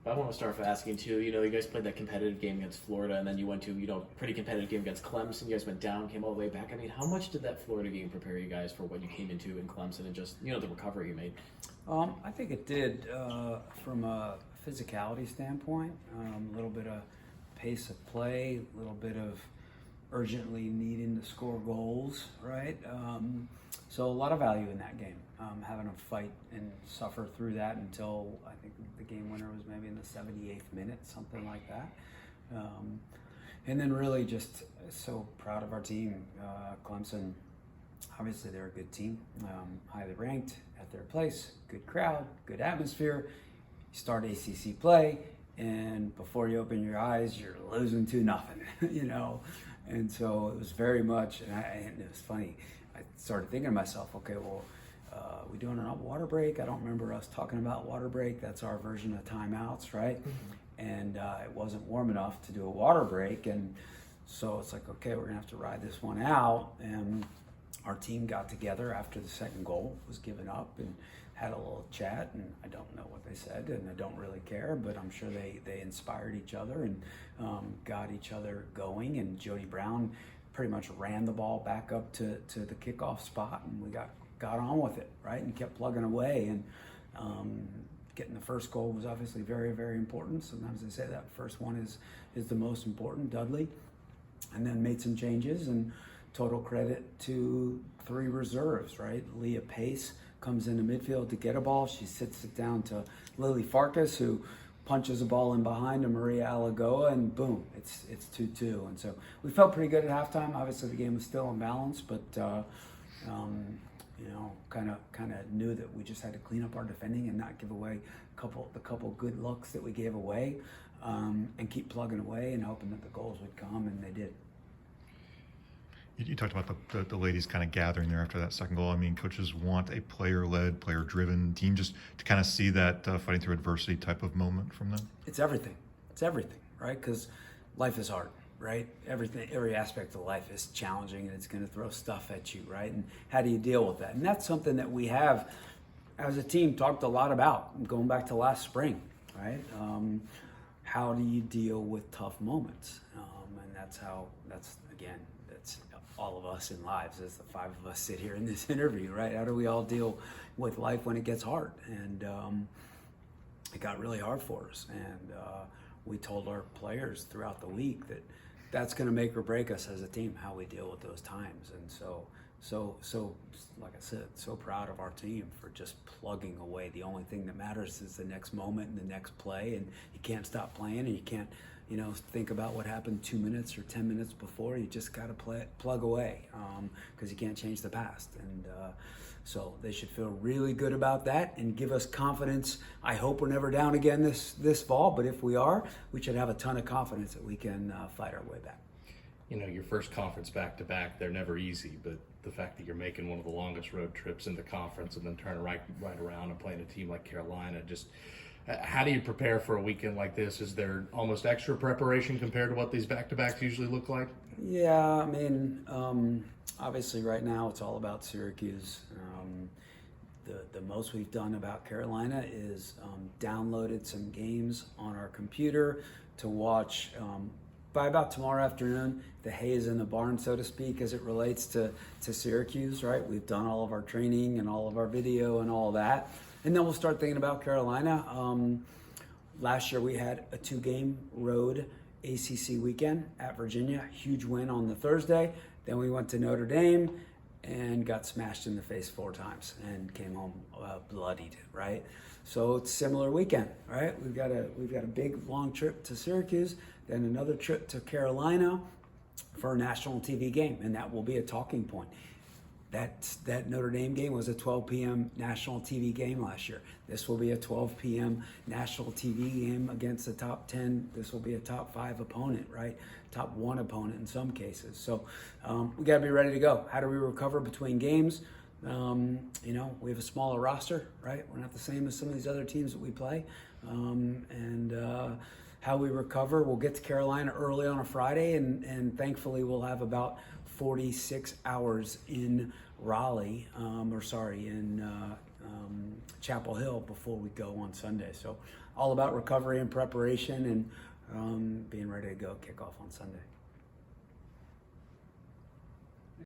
I want to start with asking too. You guys played that competitive game against Florida, and then you went to pretty competitive game against Clemson. You guys went down, came all the way back. I mean, how much did that Florida game prepare you guys for what you came into in Clemson and just the recovery you made? I think it did from a physicality standpoint. A little bit of pace of play, a little bit of urgently needing to score goals, right? So a lot of value in that game. Having to fight and suffer through that until I think the game winner was maybe in the 78th minute, something like that. And then really just so proud of our team. Clemson, obviously they're a good team, highly ranked at their place, good crowd, good atmosphere. You start ACC play, and before you open your eyes, you're losing 2-0, And so it was very much, and it was funny. I started thinking to myself, okay, well, we doing a water break? I don't remember us talking about water break. That's our version of timeouts, right? Mm-hmm. And it wasn't warm enough to do a water break. And so it's like, okay, we're going to have to ride this one out. And our team got together after the second goal was given up and had a little chat. And I don't know what they said, and I don't really care, but I'm sure they inspired each other and got each other going. And Jody Brown pretty much ran the ball back up to the kickoff spot, and we got on with it, right, and kept plugging away. And getting the first goal was obviously very, very important. Sometimes they say that first one is the most important, Dudley, and then made some changes. And total credit to 3 reserves, right? Leah Pace comes into midfield to get a ball. She sits it down to Lily Farkas, who punches a ball in behind to Maria Alagoa, and boom, it's 2-2. And so we felt pretty good at halftime. Obviously the game was still unbalanced, but kind of knew that we just had to clean up our defending and not give away the couple good looks that we gave away, and keep plugging away and hoping that the goals would come, and they did. You talked about the ladies kind of gathering there after that second goal. I mean, coaches want a player-led, player-driven team just to kind of see that fighting through adversity type of moment from them. It's everything. It's everything, right? Because life is hard, right? Every aspect of life is challenging, and it's going to throw stuff at you, right? And how do you deal with that? And that's something that we have, as a team, talked a lot about going back to last spring, right? How do you deal with tough moments? And that's all of us in lives, as the 5 of us sit here in this interview, right? How do we all deal with life when it gets hard? And it got really hard for us. And we told our players throughout the week that that's going to make or break us as a team, how we deal with those times. And so like I said, so proud of our team for just plugging away. The only thing that matters is the next moment and the next play, and you can't stop playing, and you can't think about what happened 2 minutes or 10 minutes before. You just got to plug away, because you can't change the past. And so they should feel really good about that and give us confidence. I hope we're never down again this fall, but if we are, we should have a ton of confidence that we can fight our way back. Your first conference back-to-back, they're never easy, but the fact that you're making one of the longest road trips in the conference and then turning right around and playing a team like Carolina, just how do you prepare for a weekend like this? Is there almost extra preparation compared to what these back-to-backs usually look like? Yeah, I mean, obviously right now it's all about Syracuse. The most we've done about Carolina is downloaded some games on our computer to watch. By about tomorrow afternoon, the hay is in the barn, so to speak, as it relates to Syracuse, right? We've done all of our training and all of our video and all that. And then we'll start thinking about Carolina. Last year we had a 2-game road ACC weekend at Virginia, huge win on the Thursday. Then we went to Notre Dame and got smashed in the face 4 times and came home bloodied, right? So it's a similar weekend, right? We've got a big long trip to Syracuse, then another trip to Carolina for a national TV game, and that will be a talking point. That Notre Dame game was a 12 p.m. national TV game last year. This will be a 12 p.m. national TV game against the top 10. This will be a top 5 opponent, right? Top 1 opponent in some cases. So we got to be ready to go. How do we recover between games? We have a smaller roster, right? We're not the same as some of these other teams that we play. How we recover, we'll get to Carolina early on a Friday, and thankfully we'll have about 46 hours in Raleigh, in Chapel Hill before we go on Sunday. So all about recovery and preparation and being ready to go kick off on Sunday.